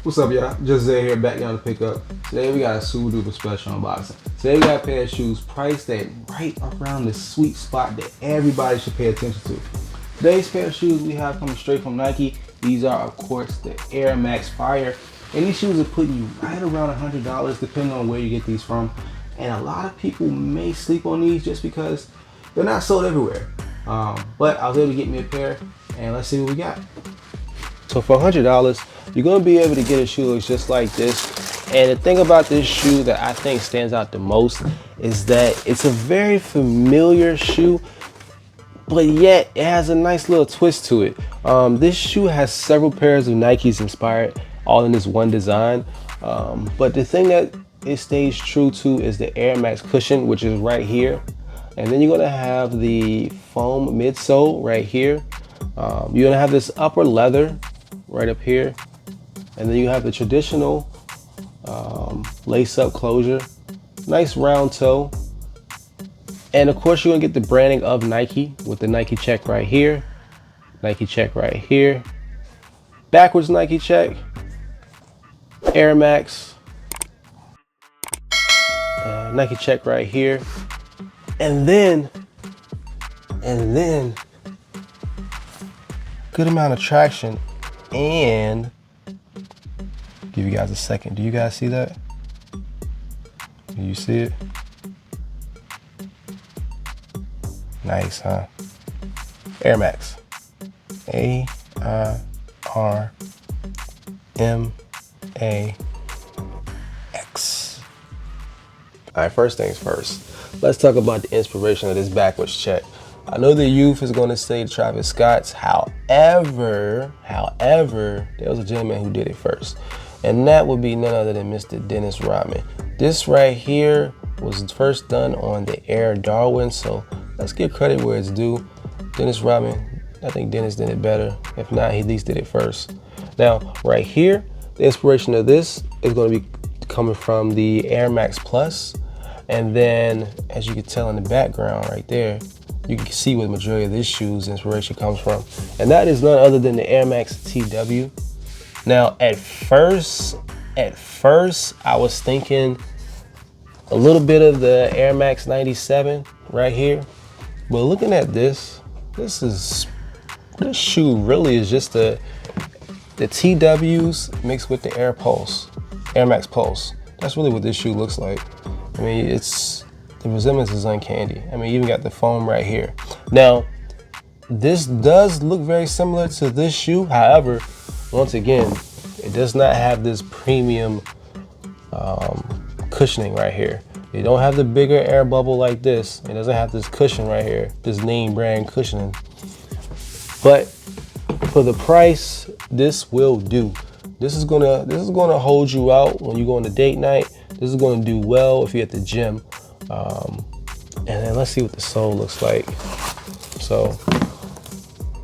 What's up, y'all? JustZay here, back down to pick up. Today we got a super duper special unboxing. Today we got a pair of shoes priced at right around the sweet spot that everybody should pay attention to. Today's pair of shoes we have coming straight from Nike. These are, of course, the airmax Fire. And these shoes are putting you right around $100 depending on where you get these from. And a lot of people may sleep on these just because they're not sold everywhere. But I was able to get me a pair, and let's see what we got. So for $100, you're going to be able to get a shoe that looks just like this. And the thing about this shoe that I think stands out the most is that it's a very familiar shoe, but yet it has a nice little twist to it. This shoe has several pairs of Nikes inspired, all in this one design. But the thing that it stays true to is the airmax cushion, which is right here. And then you're going to have the foam midsole right here. You're going to have this upper leather right up here, and then you have the traditional lace-up closure, nice round toe, and of course you're gonna get the branding of Nike with the Nike check right here, Nike check right here, backwards Nike check, Air Max, Nike check right here, and then good amount of traction. And give you guys a second. Do you guys see that? Do you see it? Nice, huh? Air Max. A-R-M-A-X. All right, first things first. Let's talk about the inspiration of this backwards check. I know the youth is going to say Travis Scott's. However, there was a gentleman who did it first, and that would be none other than Mr. Dennis Rodman. This right here was first done on the Air Darwin, so let's give credit where it's due. Dennis Rodman, I think Dennis did it better. If not, he at least did it first. Now, right here, the inspiration of this is going to be coming from the Air Max Plus, and then as you can tell in the background right there, you can see where the majority of this shoe's inspiration comes from. And that is none other than the Air Max TW. Now, at first, I was thinking a little bit of the Air Max 97 right here. But looking at this shoe really is just the TWs mixed with the Air Max Pulse. That's really what this shoe looks like. I mean, the resemblance is uncanny. I mean, you even got the foam right here. Now, this does look very similar to this shoe. However, once again, it does not have this premium cushioning right here. You don't have the bigger air bubble like this. It doesn't have this cushion right here, this name brand cushioning. But for the price, this will do. This is gonna hold you out when you go on a date night. This is gonna do well if you're at the gym. And then let's see what the sole looks like. So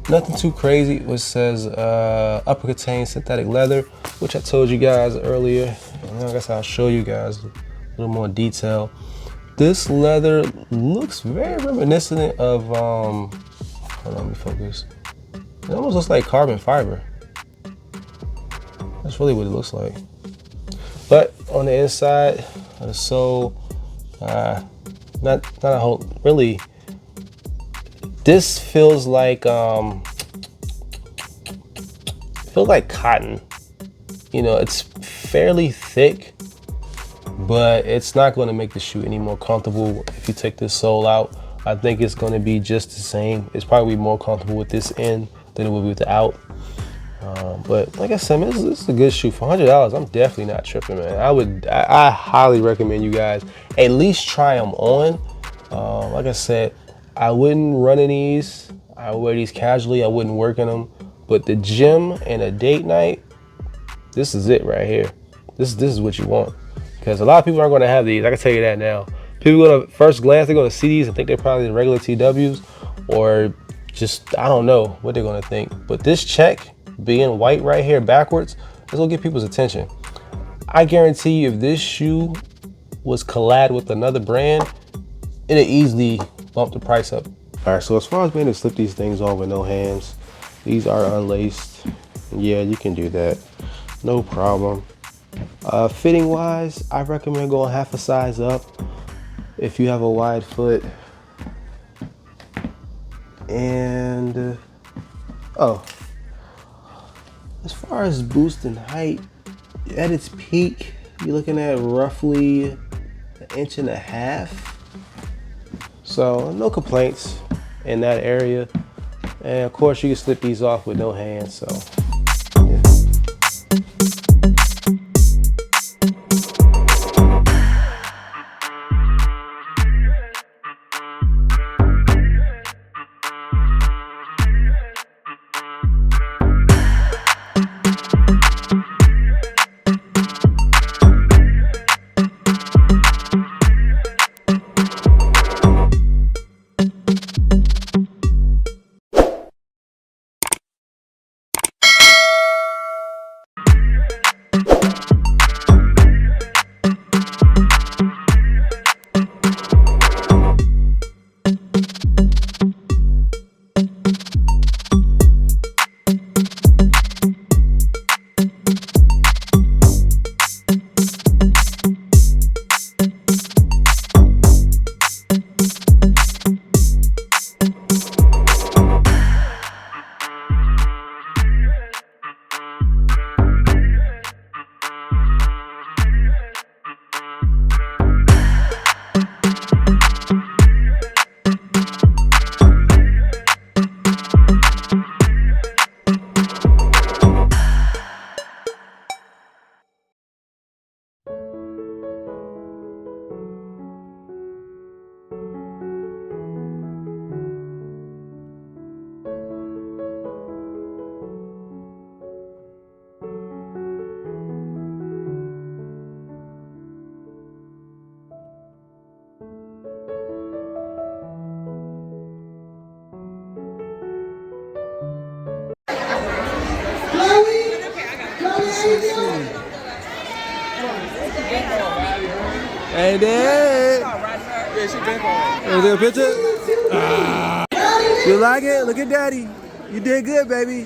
nothing too crazy. It says upper contains synthetic leather, which I told you guys earlier. And I guess I'll show you guys a little more detail. This leather looks very reminiscent of hold on, let me focus. It almost looks like carbon fiber. That's really what it looks like. But on the inside of the sole, not a whole, really, this feels like cotton. You know, it's fairly thick, but it's not going to make the shoe any more comfortable if you take this sole out. I think it's going to be just the same. It's probably more comfortable with this in than it would be with the out. But like I said, man, this is a good shoe for $100. I'm definitely not tripping, man. I highly recommend you guys at least try them on. Like I said, I wouldn't run in these. I would wear these casually. I wouldn't work in them. But the gym and a date night, this is it right here. This is what you want, because a lot of people aren't going to have these. I can tell you that now. People gonna first glance, they're going to see these and think they're probably the regular TWs, or just I don't know what they're going to think. But this check being white right here backwards, it's gonna get people's attention. I guarantee you, if this shoe was collab with another brand, it'd easily bump the price up. All right, so as far as being able to slip these things on with no hands, these are unlaced. Yeah, you can do that. No problem. Fitting wise, I recommend going half a size up if you have a wide foot. And oh, as far as boosting height, at its peak, you're looking at roughly 1.5 inches. So no complaints in that area. And of course you can slip these off with no hands, so yeah. Hey, Dad. Yeah, she been on. Is there a picture? You like it? Look at Daddy. You did good, baby.